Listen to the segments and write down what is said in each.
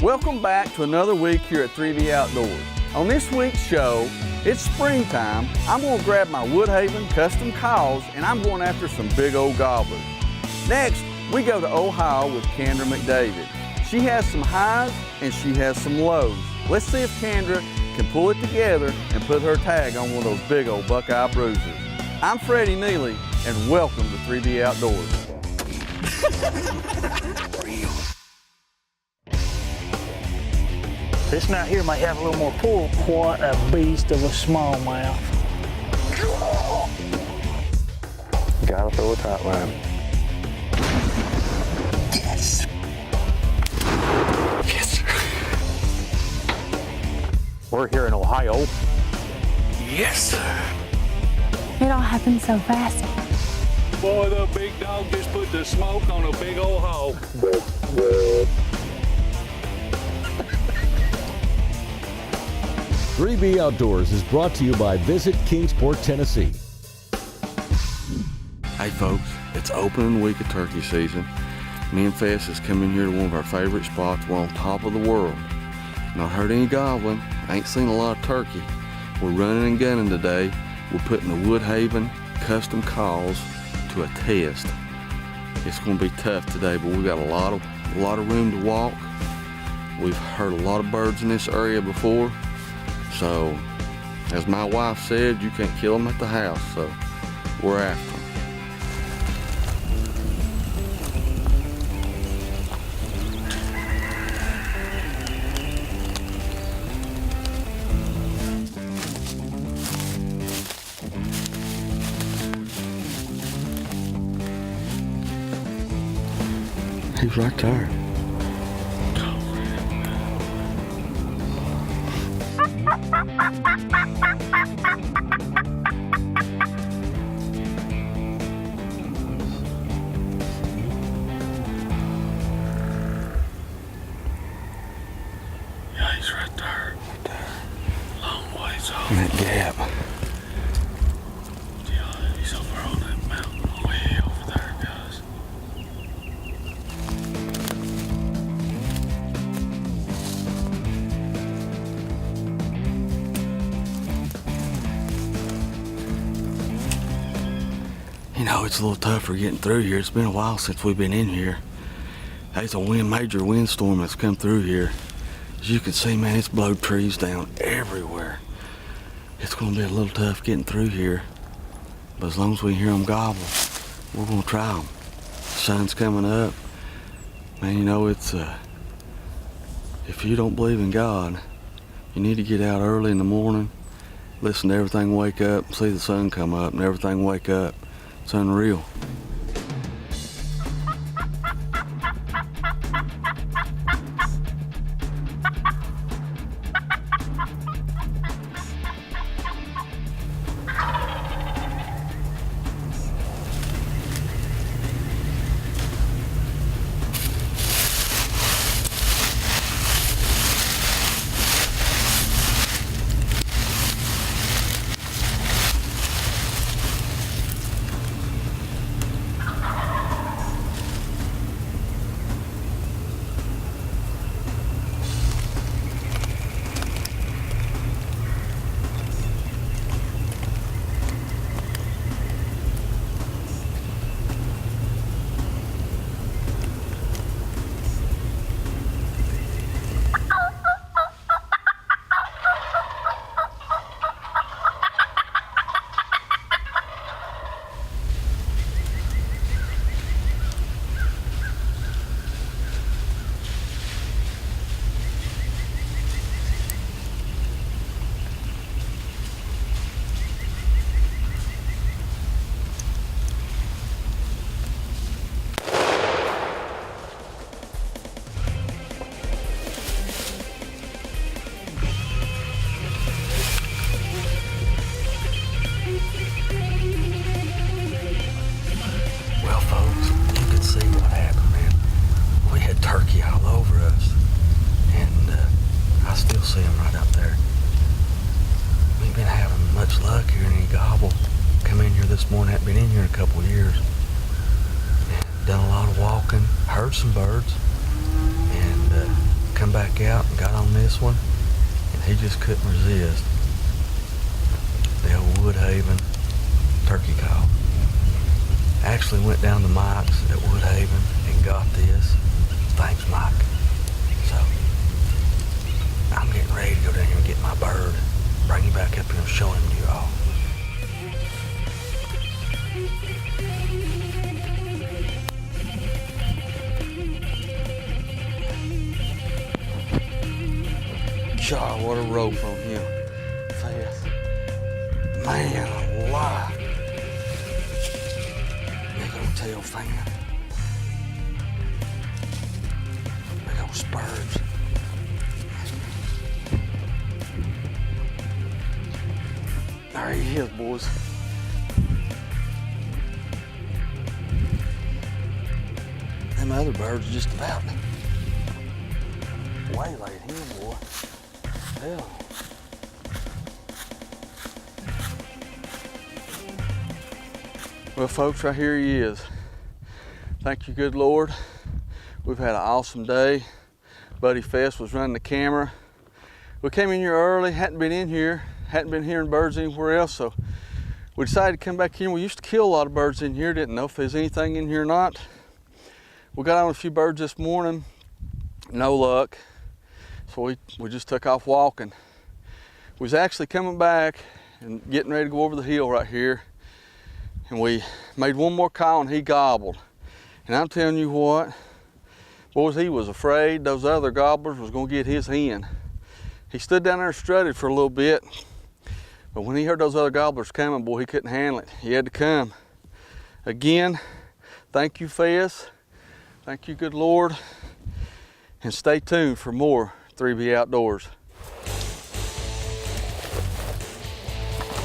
Welcome back to another week here at 3B Outdoors. On this week's show, it's springtime. I'm going to grab my Woodhaven custom calls and I'm going after some big old gobblers. Next, we go to Ohio with Kandra McDavid. She has some highs and she has some lows. Let's see if Kandra can pull it together and put her tag on one of those big old Buckeye bruisers. I'm Freddie Neeley and welcome to 3B Outdoors. This one out here might have a little more pull. What a beast of a smallmouth. Gotta throw a tight line. Yes. Yes, sir. We're here in Ohio. Yes, sir. It all happened so fast. Boy, the big dog just put the smoke on a big old hog. 3B Outdoors is brought to you by Visit Kingsport, Tennessee. Hey folks, it's opening week of turkey season. Me and Fess has come in here to one of our favorite spots. We're on top of the world. Not heard any gobbling, ain't seen a lot of turkey. We're running and gunning today. We're putting the Woodhaven custom calls to a test. It's gonna be tough today, but we got a lot of room to walk. We've heard a lot of birds in this area before. So, as my wife said, you can't kill them at the house, so we're after them. He's right there. Yeah, he's right there. Long ways off. In that gap. Yeah, he's over on that mountain way over there, guys. You know, it's a little tougher getting through here. It's been a while since we've been in here. There's a major windstorm that's come through here. As you can see, man, it's blowed trees down everywhere. It's gonna be a little tough getting through here. But as long as we hear them gobble, we're gonna try them. The sun's coming up. Man, you know, it's, if you don't believe in God, you need to get out early in the morning, listen to everything wake up, see the sun come up and everything wake up. It's unreal. this morning. Hadn't been in here in a couple of years. And done a lot of walking, heard some birds, and come back out and got on this one, and he just couldn't resist the old Woodhaven turkey call. Actually went down to Mike's at Woodhaven and got this. Thanks, Mike. So, I'm getting ready to go down here and get my bird, bring him back up here and show him to you all. God, what a rope on him. Fast. Man alive. Big old tail fan. Big old spurs. There he is, boys. Them other birds just about waylaid him, boy. Hell. Well, folks, right here he is. Thank you, good Lord. We've had an awesome day. Buddy Fest was running the camera. We came in here early, hadn't been in here, hadn't been hearing birds anywhere else, so we decided to come back in. We used to kill a lot of birds in here, didn't know if there's anything in here or not. We got on a few birds this morning, no luck. So we just took off walking. We was actually coming back and getting ready to go over the hill right here, and we made one more call and he gobbled. And I'm telling you what, boys, he was afraid those other gobblers was gonna get his hen. He stood down there and strutted for a little bit, but when he heard those other gobblers coming, boy, he couldn't handle it. He had to come. Again, thank you, Fez. Thank you, good Lord. And stay tuned for more 3B Outdoors.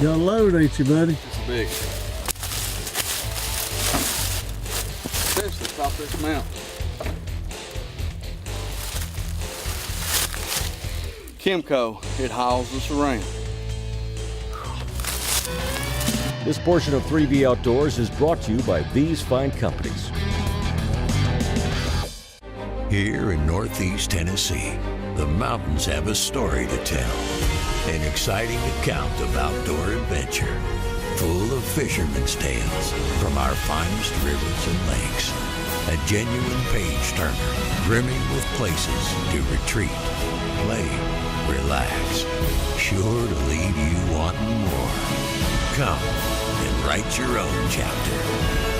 Got a load, ain't you, buddy? It's a big. Especially top this mountain. Kimco, it hauls us around. This portion of 3B Outdoors is brought to you by these fine companies. Here in Northeast Tennessee, the mountains have a story to tell. An exciting account of outdoor adventure, full of fishermen's tales from our finest rivers and lakes. A genuine page-turner, brimming with places to retreat, play, relax. Sure to leave you wanting more. Come and write your own chapter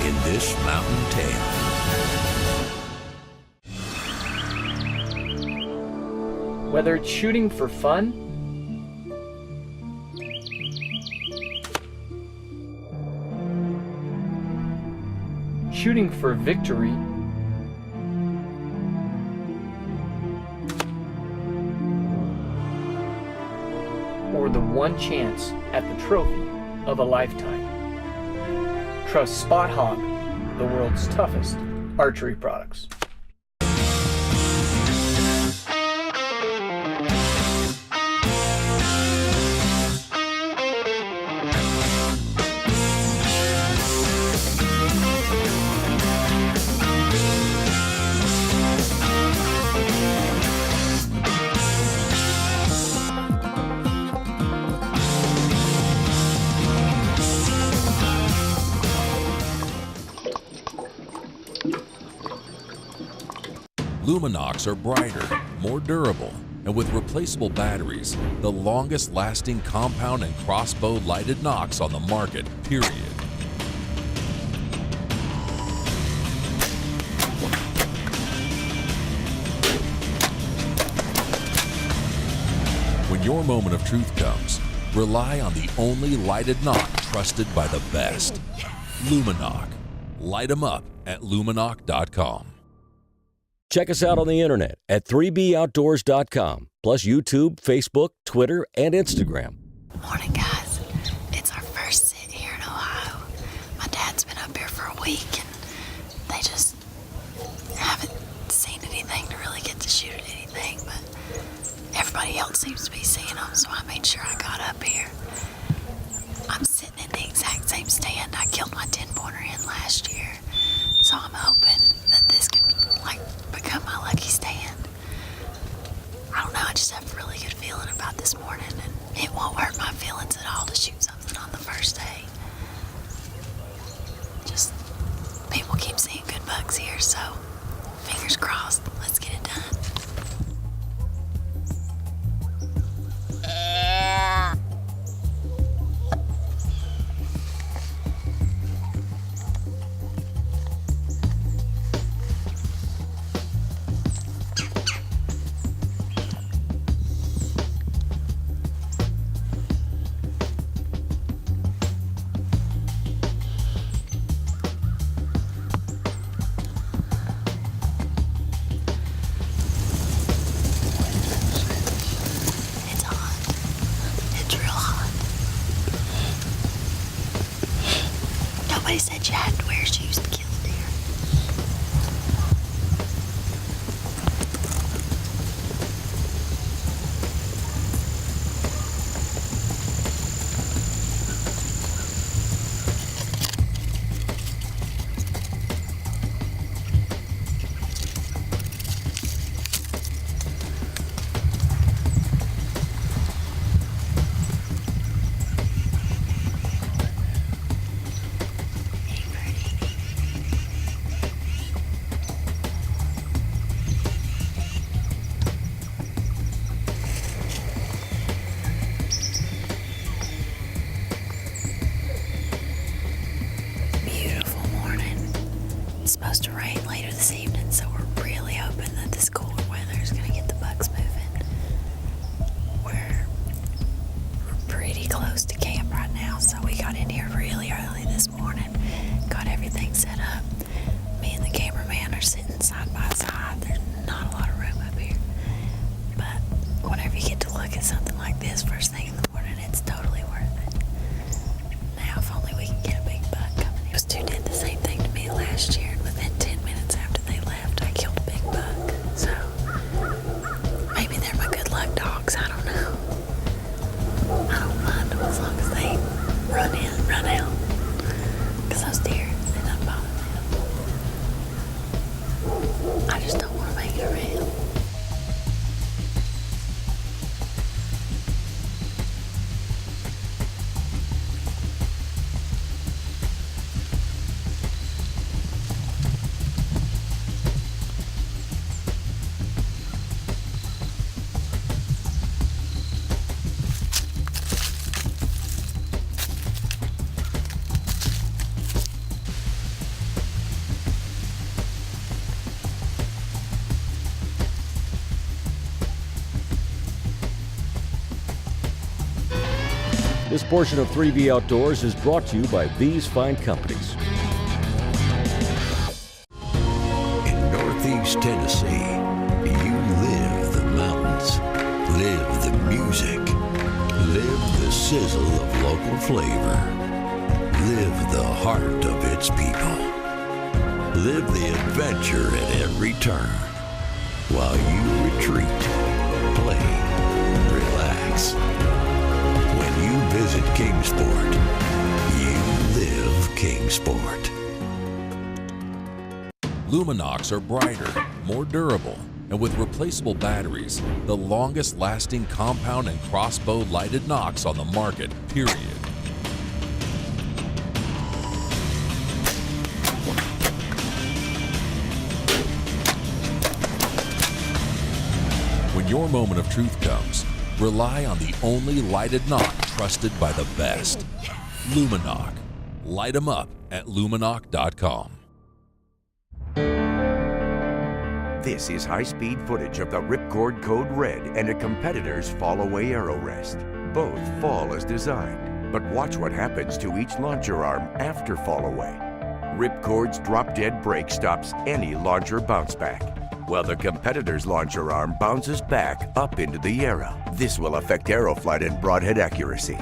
in this mountain tale. Whether it's shooting for fun, shooting for victory, or the one chance at the trophy of a lifetime, trust Spot Hogg, the world's toughest archery products. Luminox are brighter, more durable, and with replaceable batteries, the longest lasting compound and crossbow lighted nocks on the market, period. When your moment of truth comes, rely on the only lighted knock trusted by the best. Luminox. Light 'em up at luminox.com. Check us out on the internet at 3boutdoors.com, plus YouTube, Facebook, Twitter, and Instagram. Morning, guys. It's our first sit here in Ohio. My dad's been up here for a week, and they just haven't seen anything to really get to shoot at anything, but everybody else seems to be seeing them, so I made sure I got up here. I'm sitting in the exact same stand I killed my 10-pointer in last year, so I'm hoping that this can become my lucky stand. it won't hurt my feelings at all to shoot something on the first day. Just, people keep seeing good bucks here, so fingers crossed. Let's get it done. Nobody said you had to wear shoes to kill a deer. It's supposed to rain later this evening, so we're really hoping that this cooler weather is going to get the bucks moving. We're pretty close to camp right now, so we got in here really early this morning, got everything set up. Me and the cameraman are sitting side by side. There's not a lot of room up here, but whenever you get to look at something like this first thing in the morning, it's totally worth it. Now, if only we can get a big buck coming in. Those two did the same thing to me last year. Within 10 minutes after they left, I killed a big buck. So, maybe they're my good luck dogs. I don't know. I don't mind them as long as they run in and run out. Because those deer, they don't bother them. I just don't want to make it real. This portion of 3B Outdoors is brought to you by these fine companies. In Northeast Tennessee, you live the mountains, live the music, live the sizzle of local flavor, live the heart of its people, live the adventure at every turn, while you retreat, play, relax. When you visit Kingsport, you live Kingsport. Luminox are brighter, more durable, and with replaceable batteries, the longest lasting compound and crossbow lighted nocks on the market, period. When your moment of truth comes, rely on the only lighted knock trusted by the best. Luminox. Light 'em up at luminox.com. This is high-speed footage of the Ripcord Code Red and a competitor's fall-away arrow rest. Both fall as designed, but watch what happens to each launcher arm after fall-away. Ripcord's drop-dead brake stops any launcher bounce back, while the competitor's launcher arm bounces back up into the arrow. This will affect arrow flight and broadhead accuracy.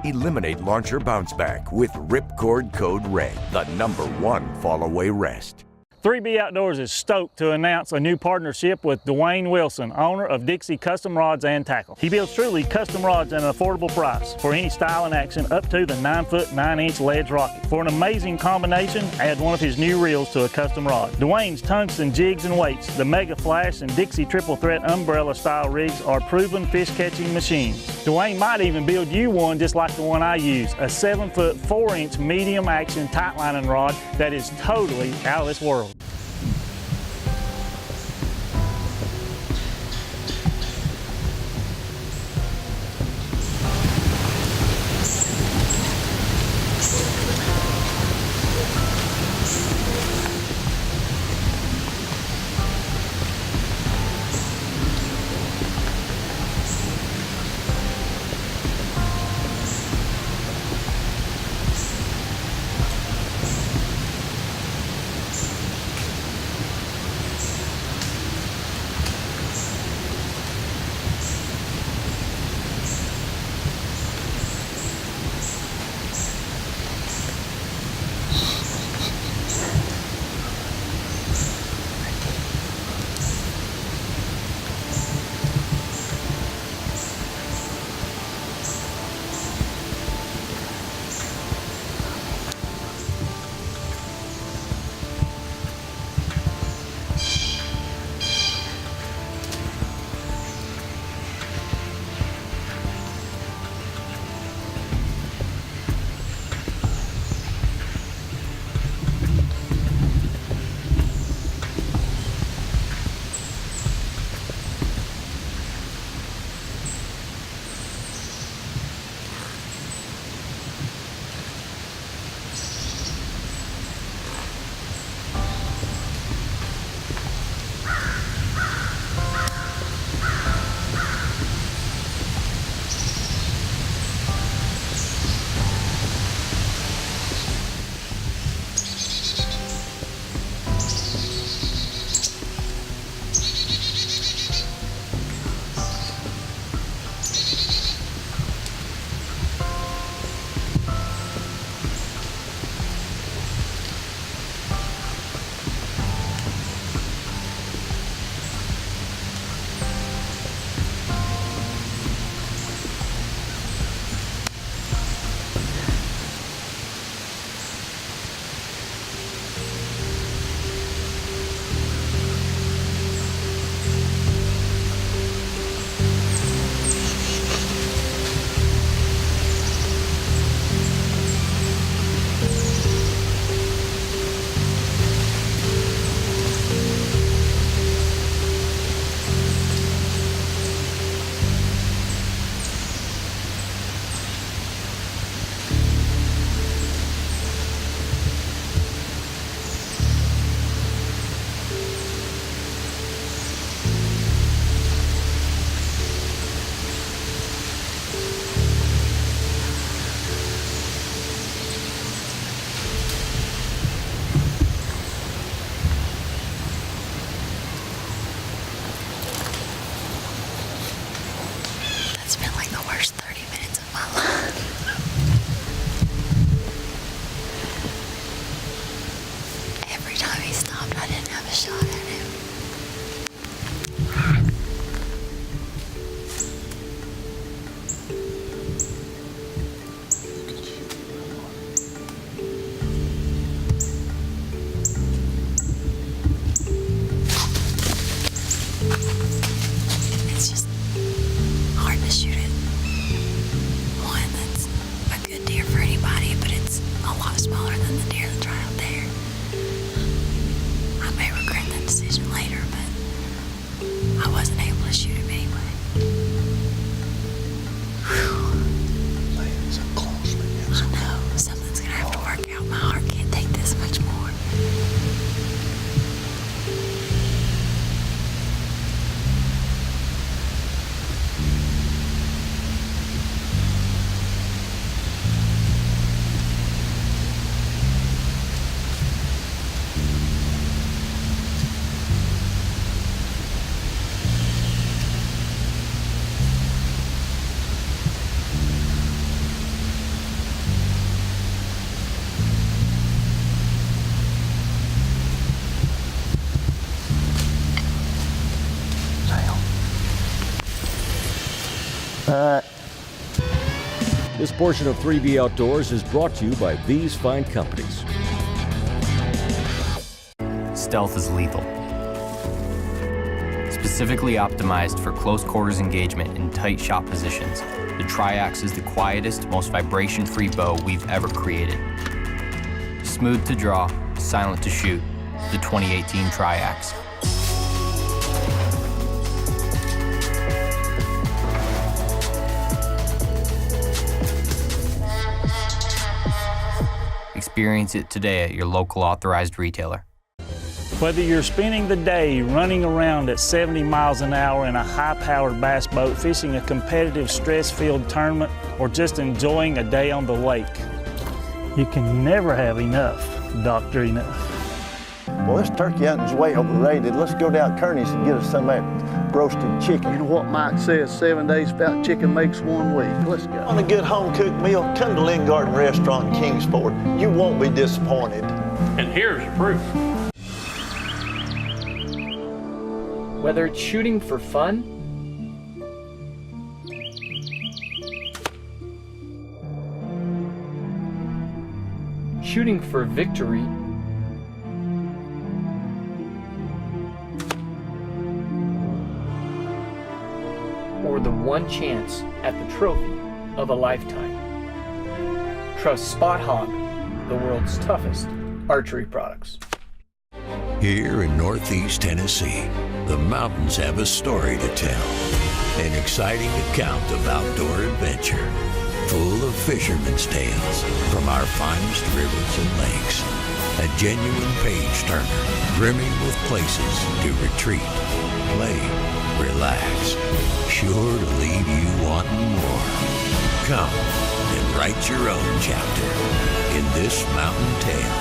Eliminate launcher bounce back with Ripcord Code Red, the #1 fall-away rest. 3B Outdoors is stoked to announce a new partnership with Dwayne Wilson, owner of Dixie Custom Rods and Tackle. He builds truly custom rods at an affordable price for any style and action up to the 9-foot, 9-inch ledge rocket. For an amazing combination, add one of his new reels to a custom rod. Dwayne's tungsten jigs and weights, the Mega Flash and Dixie Triple Threat umbrella style rigs are proven fish catching machines. Dwayne might even build you one just like the one I use, a 7-foot, 4-inch medium action tight lining rod that is totally out of this world. Smaller than the deer that's right out there. I may regret that decision. This portion of 3B Outdoors is brought to you by these fine companies. Stealth is lethal. Specifically optimized for close quarters engagement in tight shot positions, the Triax is the quietest, most vibration-free bow we've ever created. Smooth to draw, silent to shoot, the 2018 Triax. Experience it today at your local authorized retailer. Whether you're spending the day running around at 70 miles an hour in a high-powered bass boat, fishing a competitive stress-filled tournament, or just enjoying a day on the lake, you can never have enough Dr. Enough. Well, this turkey hunting's way overrated. Let's go down Kearney's and get us some of that roasted chicken. You know what Mike says, 7 days without chicken makes 1 week. Let's go. On a good home-cooked meal, come to Lynn Garden Restaurant in Kingsport. You won't be disappointed. And here's proof. Whether it's shooting for fun, shooting for victory, or the one chance at the trophy of a lifetime, trust Spot Hog, the world's toughest archery products. Here in Northeast Tennessee, the mountains have a story to tell. An exciting account of outdoor adventure, full of fishermen's tales from our finest rivers and lakes. A genuine page-turner, brimming with places to retreat, play, relax. Sure to leave you wanting more. Come and write your own chapter in this mountain tale.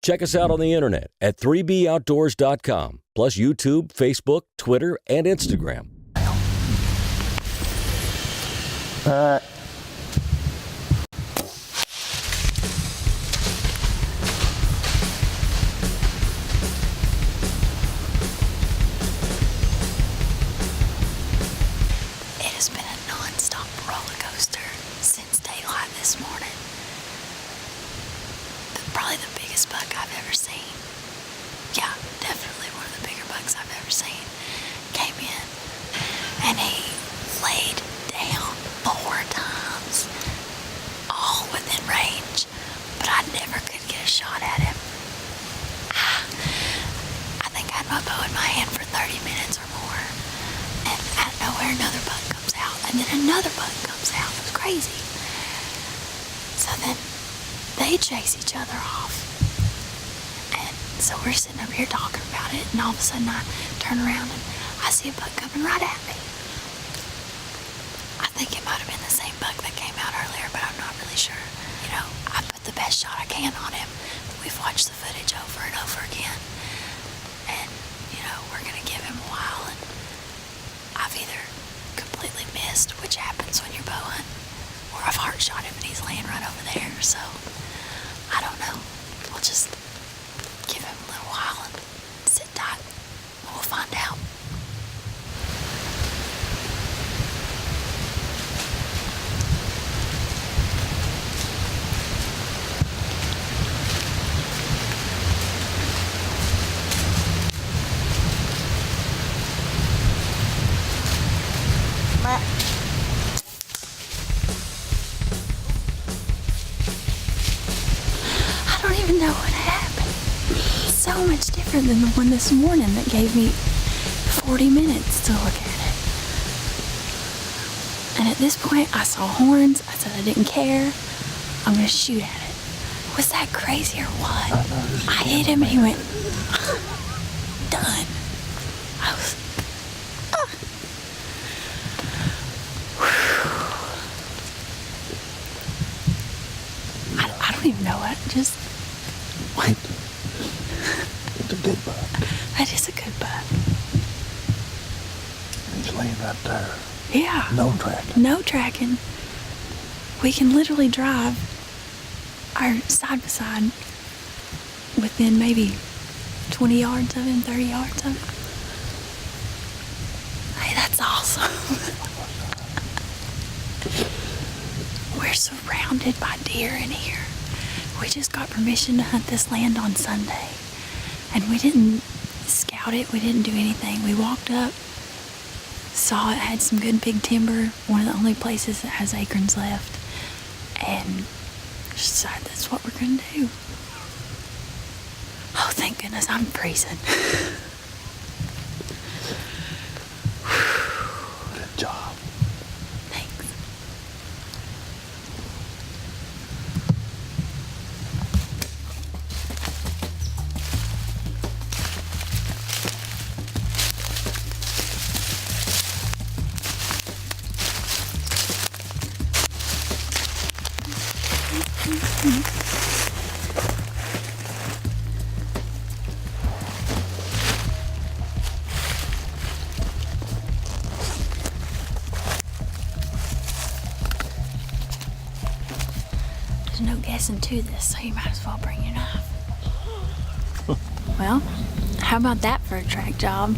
Check us out on the internet at 3boutdoors.com, plus YouTube, Facebook, Twitter, and Instagram. It has been a non-stop roller coaster since daylight this morning. Probably the biggest buck I've ever seen. Yeah, definitely one of the bigger bucks I've ever seen. Came in and he laid down 4 times, all within range, but I never could get a shot at him. I think I had my bow in my hand for 30 minutes or more, and out of nowhere another buck comes out, and then another buck comes out. It was crazy. So then they chase each other off. And so we're sitting up here talking about it, and all of a sudden I turn around and I see a buck coming right at me. I think it might have been the same buck that came out earlier, but I'm not really sure. You know, I put the best shot I can on him. We've watched the footage over and over again. And, you know, we're going to give him a while, and I've either completely missed, which happens when you're bow hunting, or I've heart shot him and he's laying right over there, so I don't know. We'll just give him a little while and sit tight. We'll find out. I don't even know what happened. It's so much different than the one this morning that gave me 40 minutes to look at it. And at this point, I saw horns. I said I didn't care. I'm gonna shoot at it. Was that crazy or what? I hit him and he went, done. I was, I don't even know what, just, what? It's a good buck. That is a good buck. He's laying right there. Yeah. No tracking. No tracking. We can literally drive our side by side within maybe 20 yards of him, 30 yards of him. Hey, that's awesome. awesome. We're surrounded by deer in here. We just got permission to hunt this land on Sunday. And we didn't scout it, we didn't do anything. We walked up, saw it had some good big timber, one of the only places that has acorns left, and just decided that's what we're gonna do. Oh, thank goodness, I'm freezing. Good job. Thanks. There's no guessing to this, so you might as well bring your knife. Well, how about that for a track job?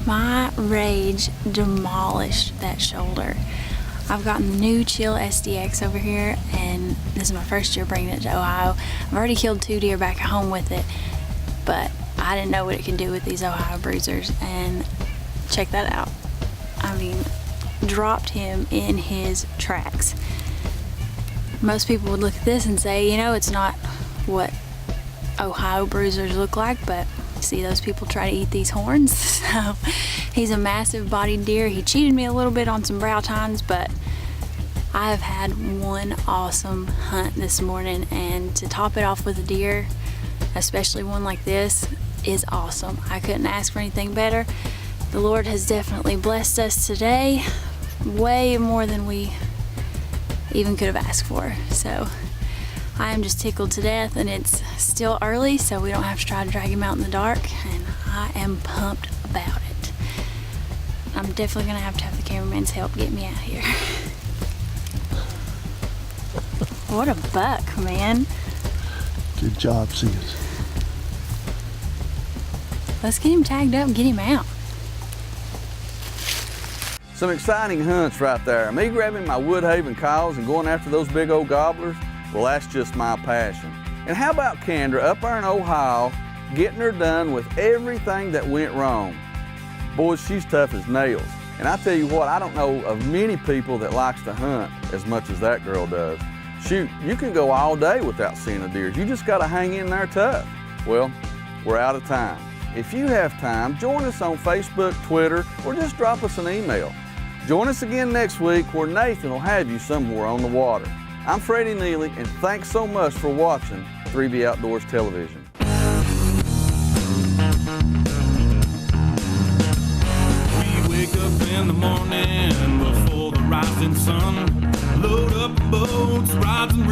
My rage demolished that shoulder. I've gotten the new Chill SDX over here, and this is my first year bringing it to Ohio. I've already killed 2 deer back at home with it, but I didn't know what it could do with these Ohio bruisers, and check that out. I mean, dropped him in his tracks. Most people would look at this and say, you know, it's not what Ohio bruisers look like, but see those people try to eat these horns. So he's a massive bodied deer. He cheated me a little bit on some brow tines, but I have had one awesome hunt this morning, and to top it off with a deer, especially one like this, is awesome. I couldn't ask for anything better. The Lord has definitely blessed us today, way more than we even could have asked for. So I am just tickled to death, and it's still early, so we don't have to try to drag him out in the dark, and I am pumped about it. I'm definitely gonna have to have the cameraman's help get me out here. What a buck, man. Good job, Sis. Let's get him tagged up and get him out. Some exciting hunts right there. Me grabbing my Woodhaven cows and going after those big old gobblers, well, that's just my passion. And how about Kandra up there in Ohio, getting her done with everything that went wrong? Boys, she's tough as nails. And I tell you what, I don't know of many people that likes to hunt as much as that girl does. Shoot, you can go all day without seeing a deer. You just gotta hang in there tough. Well, we're out of time. If you have time, join us on Facebook, Twitter, or just drop us an email. Join us again next week where Nathan will have you somewhere on the water. I'm Freddie Neeley, and thanks so much for watching 3B Outdoors Television. We wake up in the morning before the rising sun, load up boats, rods and